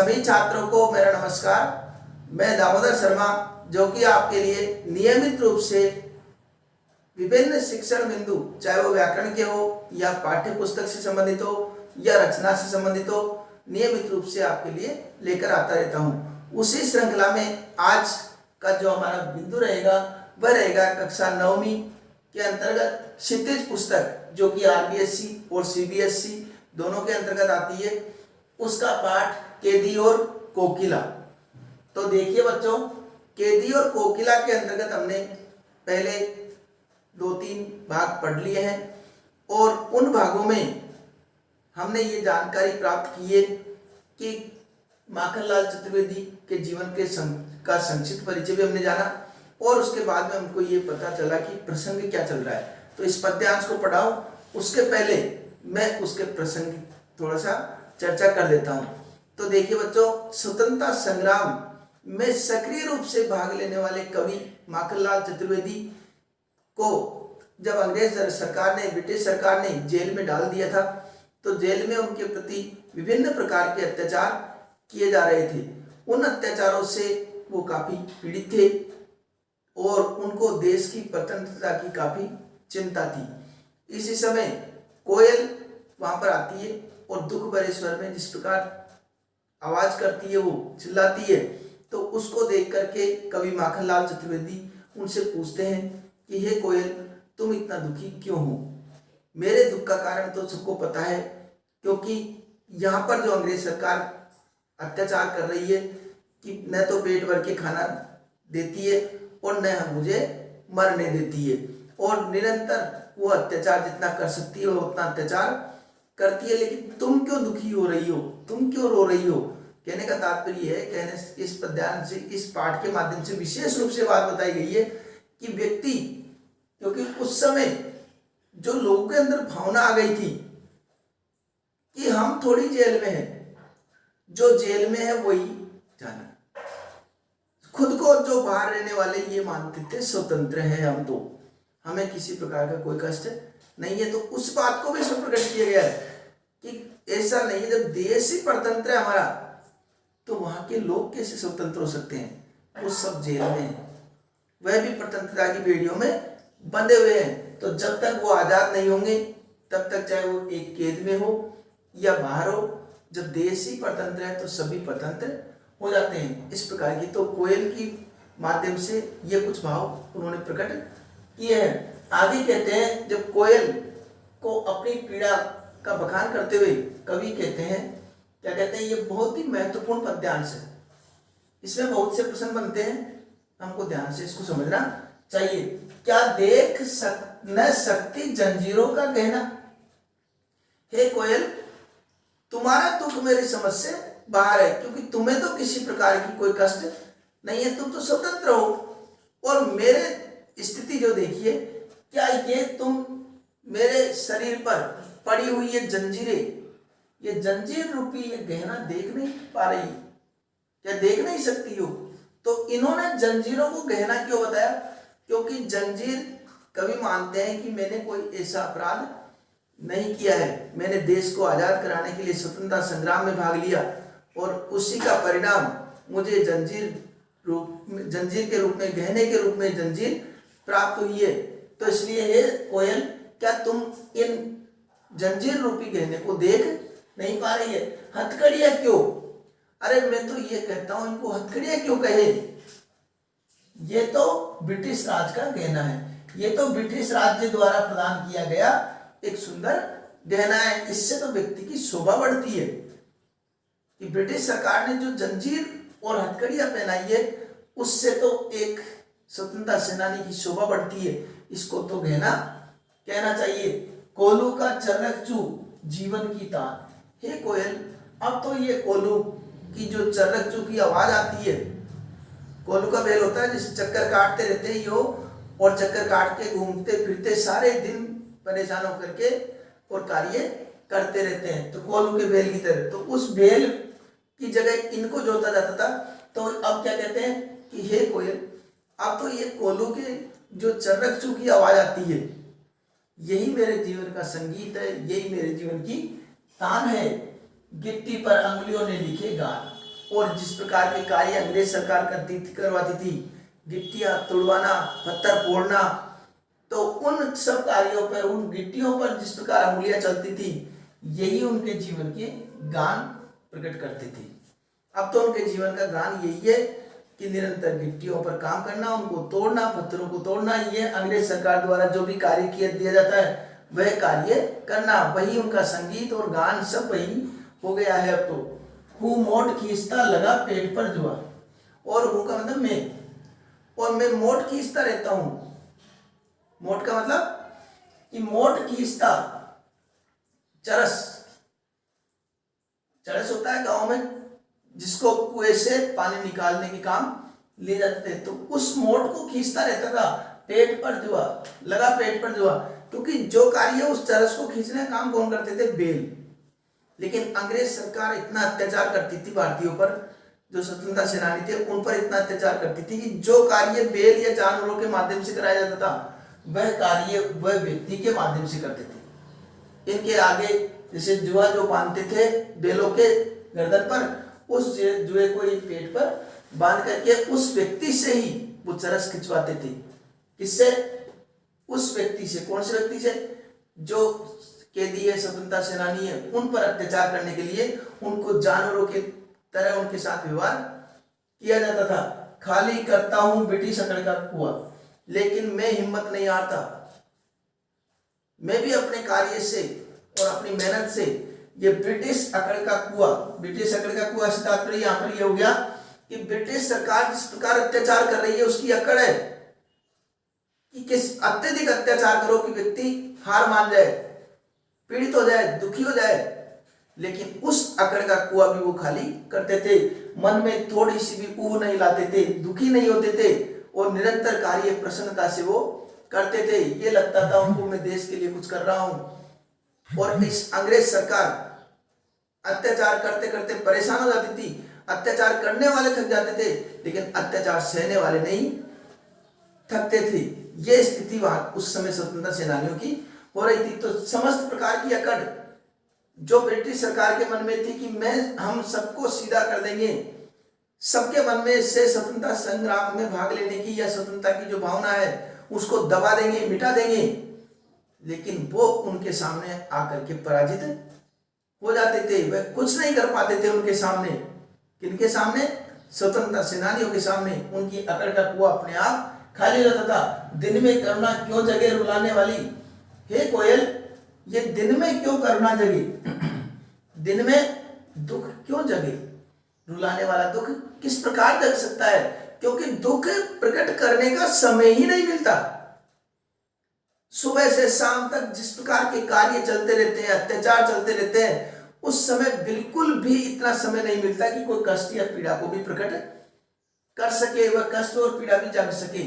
सभी छात्रों को मेरा नमस्कार। मैं दामोदर शर्मा, जो कि आपके लिए नियमित रूप से विभिन्न शिक्षण बिंदु, चाहे वो व्याकरण के हो या पाठ्य पुस्तक से संबंधित हो या रचना से संबंधित हो, नियमित रूप से आपके लिए लेकर आता रहता हूँ। उसी श्रृंखला में आज का जो हमारा बिंदु रहेगा वह रहेगा कक्षा 9वीं के अंतर्गत क्षितिज पुस्तक, जो कि RBSC और CBSC दोनों के अंतर्गत आती है, उसका पाठ केदी और कोकिला। तो देखिए बच्चों, केदी और कोकिला के अंतर्गत हमने पहले 2-3 भाग पढ़ लिए हैं और उन भागों में हमने ये जानकारी प्राप्त की है कि माखनलाल चतुर्वेदी के जीवन के का संक्षिप्त परिचय भी हमने जाना और उसके बाद में हमको ये पता चला कि प्रसंग क्या चल रहा है। तो इस पद्यांश को पढ़ाओ, उसके पहले मैं उसके प्रसंग थोड़ा सा चर्चा कर देता हूँ। तो देखिए बच्चों, स्वतंत्रता संग्राम में सक्रिय रूप से भाग लेने वाले कवि माखनलाल चतुर्वेदी को जब अंग्रेज सरकार ने, ब्रिटिश सरकार ने जेल में डाल दिया था, तो जेल में उनके प्रति विभिन्न प्रकार के अत्याचार किए जा रहे थे। उन अत्याचारों से वो काफी पीड़ित थे और उनको देश की स्वतंत्रता की काफी चिंता थी। इसी समय कोयल वहां पर आती है और दुख भरे स्वर में जिस प्रकार आवाज करती है, वो चिल्लाती है, तो उसको देख करके कवि माखनलाल चतुर्वेदी उनसे पूछते हैं कि हे कोयल, तुम इतना दुखी क्यों हो? मेरे दुख का कारण तो सबको पता है, क्योंकि यहाँ पर जो अंग्रेज सरकार अत्याचार कर रही है कि न तो पेट भर के खाना देती है और न मुझे मरने देती है, और निरंतर वो अत्याचार जितना कर सकती है उतना अत्याचार करती है। लेकिन तुम क्यों दुखी हो रही हो, तुम क्यों रो रही हो? कहने का तात्पर्य है, कहने इस पद्यांश से, इस पाठ के माध्यम से विशेष रूप से बात बताई गई है कि व्यक्ति, क्योंकि उस समय जो लोगों के अंदर भावना आ गई थी कि हम थोड़ी जेल में हैं, जो जेल में है वही जाना। खुद को जो बाहर रहने वाले ये मानते थे स्वतंत्र हैं हम, तो हमें किसी प्रकार का कोई कष्ट नहीं है। तो उस बात को भी इसमें प्रकट किया गया है कि ऐसा नहीं है, जब देश ही परतंत्र है हमारा, तो वहां के लोग कैसे स्वतंत्र हो सकते हैं? वो सब जेल में है, वह भी स्वतंत्रता की बेड़ियों में बंधे हुए हैं। तो जब तक वो आजाद नहीं होंगे तब तक, चाहे वो एक कैद में हो या बाहर हो, जब देश ही स्वतंत्र है तो सभी स्वतंत्र हो जाते हैं। इस प्रकार की तो कोयल की माध्यम से ये कुछ भाव उन्होंने प्रकट किए हैं। आगे कहते हैं, जब कोयल को अपनी पीड़ा का बखान करते हुए कवि कहते हैं, क्या कहते हैं, ये बहुत ही महत्वपूर्ण पद्यांश है, इसमें बहुत से प्रश्न बनते हैं, हमको ध्यान से इसको समझना चाहिए। क्या देख न सकती जंजीरों का कहना? हे कोयल, तुम्हारा दुख मेरी समझ से बाहर है, क्योंकि तुम्हें तो किसी प्रकार की कोई कष्ट नहीं है, तुम तो स्वतंत्र हो, और मेरे स्थिति जो देखिए, क्या ये तुम मेरे शरीर पर पड़ी हुई ये जंजीरें, ये जंजीर रूपी ये गहना देख नहीं पा रही, क्या देख नहीं सकती हो? तो इन्होंने जंजीरों को गहना क्यों बताया? क्योंकि जंजीर, कवि मानते हैं कि मैंने कोई ऐसा अपराध नहीं किया है, मैंने देश को आजाद कराने के लिए स्वतंत्रता संग्राम में भाग लिया और उसी का परिणाम मुझे जंजीर के रूप में, गहने के रूप में जंजीर प्राप्त हुई है। तो इसलिए हे कोयल, क्या तुम इन जंजीर रूपी गहने को देख नहीं पा रही है? हथकड़ियां क्यों? अरे मैं तो ये कहता हूं, इनको हथकड़ियां क्यों कहे? ये तो ब्रिटिश राज का गहना है, ये तो ब्रिटिश राज्य द्वारा प्रदान किया गया एक सुंदर गहना है। इससे तो व्यक्ति की शोभा बढ़ती है कि ब्रिटिश सरकार ने जो जंजीर और हथकड़ियां पहनाई है, उससे तो एक स्वतंत्रता सेनानी की शोभा बढ़ती है। इसको तो गहना कहना चाहिए। कोलू का चर्रकचू जीवन की तान। हे कोयल, अब तो ये कोलू की जो चर्रकचू की आवाज आती है, कोलू का बैल होता है जिस चक्कर काटते रहते हैं यो, और चक्कर काट के घूमते फिरते सारे दिन परेशान होकर के और कार्य करते रहते हैं, तो कोलू के बैल की तरह। तो उस बैल की जगह इनको जोता जाता था, तो अब क्या कहते हैं कि हे कोयल, अब तो ये कोलू के जो चर्रकचू की आवाज आती है, यही मेरे जीवन का संगीत है, यही मेरे जीवन की तान है। गिट्टी पर अंगुलियों ने लिखे गान। और जिस प्रकार के कार्य अंग्रेज सरकार करवाती थी, गिट्टियां तोड़वाना, पत्थर फोड़ना, तो उन सब कार्यों पर, उन गिट्टियों पर जिस प्रकार अंगुलियां चलती थी, यही उनके जीवन के गान प्रकट करते थे। अब तो उनके जीवन का गान यही है कि निरंतर गिट्टियों पर काम करना, उनको तोड़ना, पत्थरों को तोड़ना, ये अंग्रेज सरकार द्वारा जो भी कार्य किया दिया जाता है वह कार्य करना, वही उनका संगीत और गान सब वही हो गया है। अब तो हूँ मोट खींचता लगा पेट पर जुआ, और हूँ का मतलब मैं, और मैं मोट खींचता रहता हूँ। मोट का मतलब कि मोट खींचता, चरस, चरस होता है गांव में जिसको कुएं से पानी निकालने के काम ले जाते थे, तो उस मोट को खींचता रहता था, पेट पर जुआ, लगा पेट पर जुआ, क्योंकि जो कार्य उस चरस को खींचने का काम कौन करते थे? बैल। लेकिन अंग्रेज सरकार इतना अत्याचार करती थी भारतीयों पर, जो स्वतंत्रता सेनानी थे उन पर इतना अत्याचार करती थी कि जो कार्य बैल या जानवरों के माध्यम से कराया जाता था वह कार्य वह व्यक्ति के माध्यम से करते थे। इनके आगे जैसे जुआ जो बांधते थे बैलों के गर्दन पर, उस जुए को एक पेट पर बांध करके उस व्यक्ति से ही वो चरस खिंचवाते थे। किससे? उस व्यक्ति से। कौन से व्यक्ति से? जो कैदी है, स्वतंत्रता सेनानी है, उन पर अत्याचार करने के लिए उनको जानवरों के तरह उनके साथ व्यवहार किया जाता था। खाली करता हूं ब्रिटिश अकड़ का कुआं, लेकिन मैं हिम्मत नहीं हारता, मैं भी अपने कार्य से और अपनी मेहनत से ये ब्रिटिश अकड़ का कुआं, ब्रिटिश अकड़ का कुआं से तात्पर्य यहाँ पर यह हो गया कि ब्रिटिश सरकार जिस प्रकार अत्याचार कर रही है उसकी अकड़ है कि किस अत्यधिक अत्याचार करो कि व्यक्ति हार मान जाए, पीड़ित हो जाए, दुखी हो जाए। लेकिन उस अकड़ का कुआं भी वो खाली करते थे, मन में थोड़ी सी भी ऊब नहीं लाते थे, दुखी नहीं होते थे, और निरंतर कार्य प्रसन्नता से वो करते थे। ये लगता था उनको मैं देश के लिए कुछ कर रहा हूं। और इस अंग्रेज सरकार अत्याचार करते करते परेशान हो जाती थी। अत्याचार करने वाले थक जाते थे, लेकिन अत्याचार सहने वाले नहीं थकते थे। ये स्थिति वहां उस समय स्वतंत्रता सेनानियों की हो रही थी। तो समस्त प्रकार की अकड़ जो ब्रिटिश सरकार के मन में थी कि हम सबको सीधा कर देंगे, सबके मन में से स्वतंत्रता संग्राम में भाग लेने की या स्वतंत्रता की जो भावना है उसको दबा देंगे, मिटा देंगे, लेकिन वो उनके सामने आकर के पराजित हो जाते थे। वह कुछ नहीं कर पाते थे उनके सामने। किनके सामने? स्वतंत्रता सेनानियों के सामने। उनकी अकड़ का कुआं अपने आप खाली रहता था। दिन में करुणा क्यों जगे रुलाने वाली, हे कोयल ये दिन में क्यों करुणा जगे, दिन में दुख क्यों जगे, रुलाने वाला दुख किस प्रकार जग सकता है? क्योंकि दुख प्रकट करने का समय ही नहीं मिलता। सुबह से शाम तक जिस प्रकार के कार्य चलते रहते हैं, अत्याचार चलते रहते हैं, उस समय बिल्कुल भी इतना समय नहीं मिलता कि कोई कष्ट या पीड़ा को भी प्रकट कर सके, वह कष्ट और पीड़ा भी जाग सके।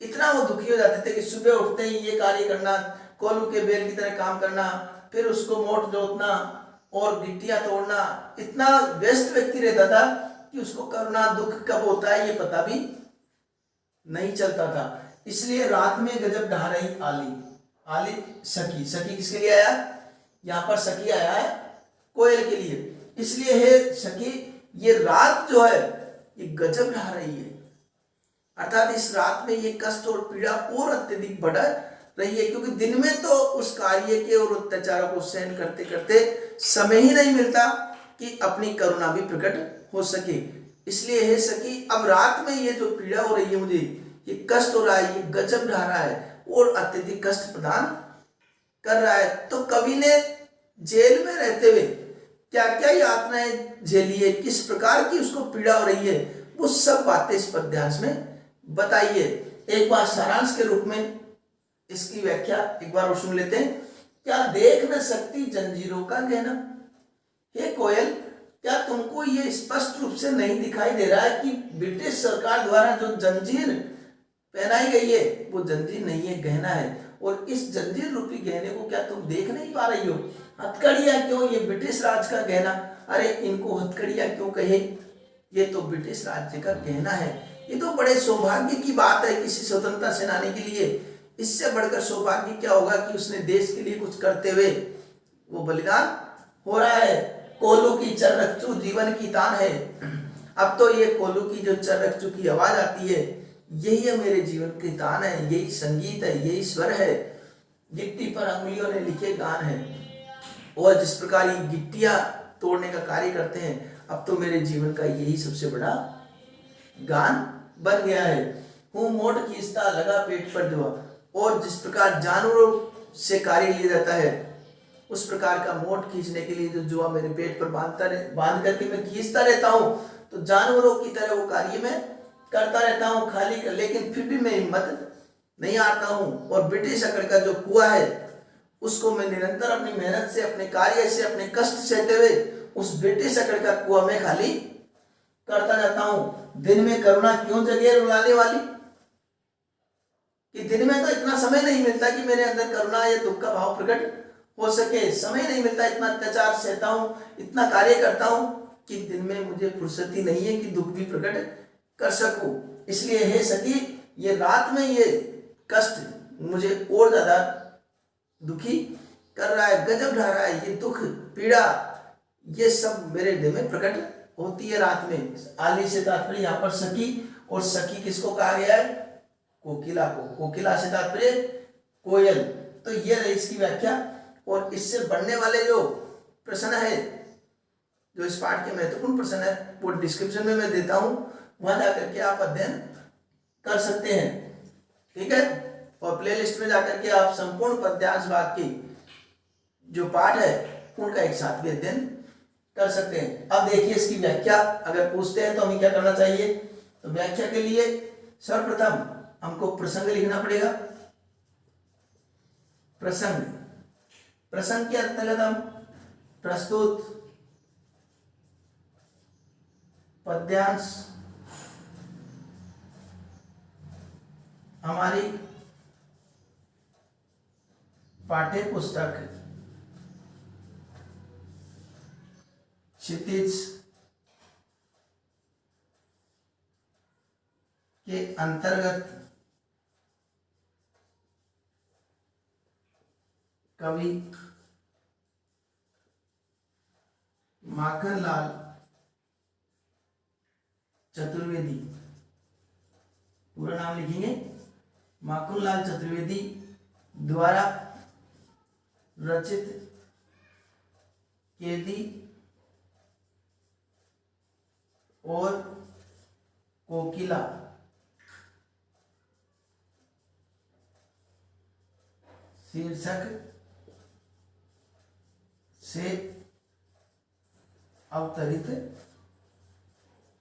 इतना वो दुखी हो जाते थे कि सुबह उठते ही ये कार्य करना, कोलू के बेल की तरह काम करना, फिर उसको मोट जोतना और गिट्टियां तोड़ना। इतना व्यस्त व्यक्ति रहता था कि उसको करुणा दुख कब होता है ये पता भी नहीं चलता था। इसलिए रात में गजब ढा रही आली, आली सखी, सखी किसके लिए आया? यहाँ पर सखी आया है कोयल के लिए। इसलिए हे सखी ये रात जो है ये गजब ढा रही है, अर्थात इस रात में ये कष्ट और पीड़ा और अत्यधिक बढ़ रही है, क्योंकि दिन में तो उस कार्य के और अत्याचारों को सहन करते करते समय ही नहीं मिलता कि अपनी करुणा भी प्रकट हो सके। इसलिए हे सखी अब रात में ये जो पीड़ा हो रही है, मुझे ये कष्ट हो रहा है, ये गजब ढा रहा है और अत्यधिक कष्ट प्रदान कर रहा है। तो कवि ने जेल में रहते हुए क्या क्या यातनाएं झेली है, किस प्रकार की उसको पीड़ा हो रही है, वो सब बातें इस पद्यांश में बताइए। एक बार सारांश के रूप में इसकी व्याख्या एक बार और सुन लेते हैं। क्या देख न सकती जंजीरों का गहना, हे कोयल क्या तुमको ये स्पष्ट रूप से नहीं दिखाई दे रहा है कि ब्रिटिश सरकार द्वारा जो जंजीर पहनाई गई है वो जंजीर नहीं है, गहना है। और इस जंजीर रूपी गहने को क्या तुम देख नहीं पा रही हो? हथकड़ियां क्यों, ये ब्रिटिश राज का गहना, अरे इनको हथकड़ियां क्यों कहे, ये तो ब्रिटिश राज्य का गहना है। ये तो बड़े सौभाग्य की बात है किसी स्वतंत्रता सेनानी के लिए। इससे बढ़कर सौभाग्य क्या होगा कि उसने देश के लिए कुछ करते हुए वो बलिदान हो रहा है। कोल्हू की चर्रकचू जीवन की तान है। अब तो ये कोल्हू की जो चर्रकचू की आवाज आती है, यही है मेरे जीवन की तान है, यही संगीत है, यही स्वर है, गिट्टी पर अंगुलियों ने लिखे गान है। और जिस प्रकार ये गिट्टियां तोड़ने का कार्य करते हैं, अब तो मेरे जीवन का यही सबसे बड़ा गान बन गया है। हूँ मोट खींचता लगा पेट पर जुआ। और जिस प्रकार जानवरों से कार्य लिया जाता है, उस प्रकार का मोट खींचने के लिए जो जुआ मेरे पेट पर बांध करके मैं खींचता रहता हूँ, तो जानवरों की तरह वो कार्य मैं करता रहता हूँ खाली कर, लेकिन फिर भी मैं हिम्मत नहीं हारता हूँ। और ब्रिटिश अकड़ का जो कुआं है, उसको मैं निरंतर अपनी मेहनत से, अपने कार्य से, अपने कष्ट सहते हुए उस ब्रिटिश अकड़ का कुआं में खाली करता जाता हूँ। दिन में करुणा क्यों जगे रुलाने वाली, कि दिन में तो इतना समय नहीं मिलता कि मेरे अंदर करुणा या दुख का भाव प्रकट हो सके, समय नहीं मिलता, इतना अत्याचार सहता हूँ, इतना कार्य करता हूँ कि दिन में मुझे फुर्सती नहीं है कि दुख भी प्रकट कर सकूं। इसलिए हे सखी, ये रात में ये कष्ट मुझे और ज्यादा दुखी कर रहा है, गजब ढा रहा है। ये दुख पीड़ा ये सब मेरे दिल में प्रकट होती है रात में। आली से तात्पर्य यहाँ पर सखी, और सखी किसको कहा गया है? कोकिला को। कोकिला से तात्पर्य कोयल। तो ये रही इसकी व्याख्या। और इससे बढ़ने वाले जो प्रश्न है, जो इस पाठ के महत्वपूर्ण प्रश्न है, वो डिस्क्रिप्शन में मैं देता हूं, वहां जाकर के आप अध्ययन कर सकते हैं। ठीक है। और प्लेलिस्ट में जाकर के आप संपूर्ण पद्यांश भाग की जो पाठ है उनका एक साथ भी अध्ययन कर सकते हैं। अब देखिए इसकी व्याख्या अगर पूछते हैं तो हमें क्या करना चाहिए? तो व्याख्या के लिए सर्वप्रथम हमको प्रसंग लिखना पड़ेगा। प्रसंग, प्रसंग के अंतर्गत हम प्रस्तुत पद्यांश हमारी पाठ्य पुस्तक क्षितिज के अंतर्गत कवि माखनलाल चतुर्वेदी, पूरा नाम लिखेंगे, माखनलाल चतुर्वेदी द्वारा रचित केदी और कोकिला शीर्षक से अवतरित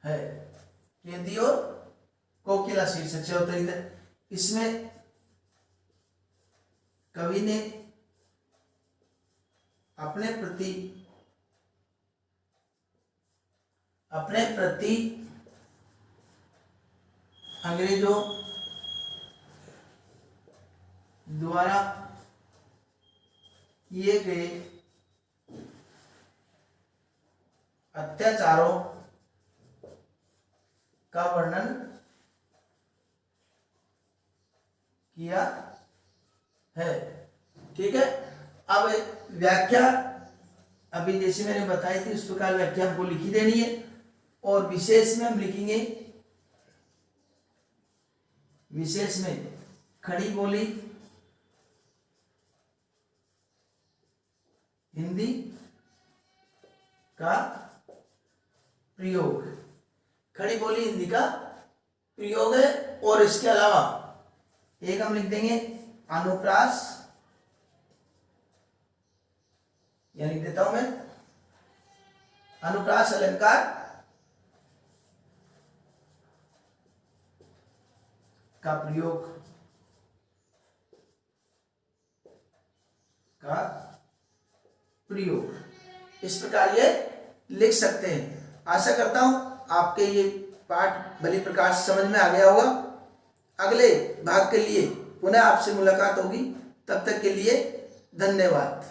है। केदी और कोकिला शीर्षक से अवतरित है। इसमें कवि ने अपने प्रति अंग्रेजों द्वारा किए गए अत्याचारों का वर्णन किया है। ठीक है। अब व्याख्या अभी जैसे मैंने बताई थी उस प्रकार व्याख्या हमको लिखी देनी है। और विशेष में हम लिखेंगे, विशेष में खड़ी बोली हिंदी का प्रयोग, खड़ी बोली हिंदी का प्रयोग है। और इसके अलावा एक हम लिख देंगे अनुप्रास, या लिख देता हूं मैं अनुप्रास अलंकार का प्रयोग इस प्रकार ये लिख सकते हैं। आशा करता हूं आपके ये पाठ भली प्रकार से समझ में आ गया होगा। अगले भाग के लिए पुनः आपसे मुलाकात होगी। तब तक के लिए धन्यवाद।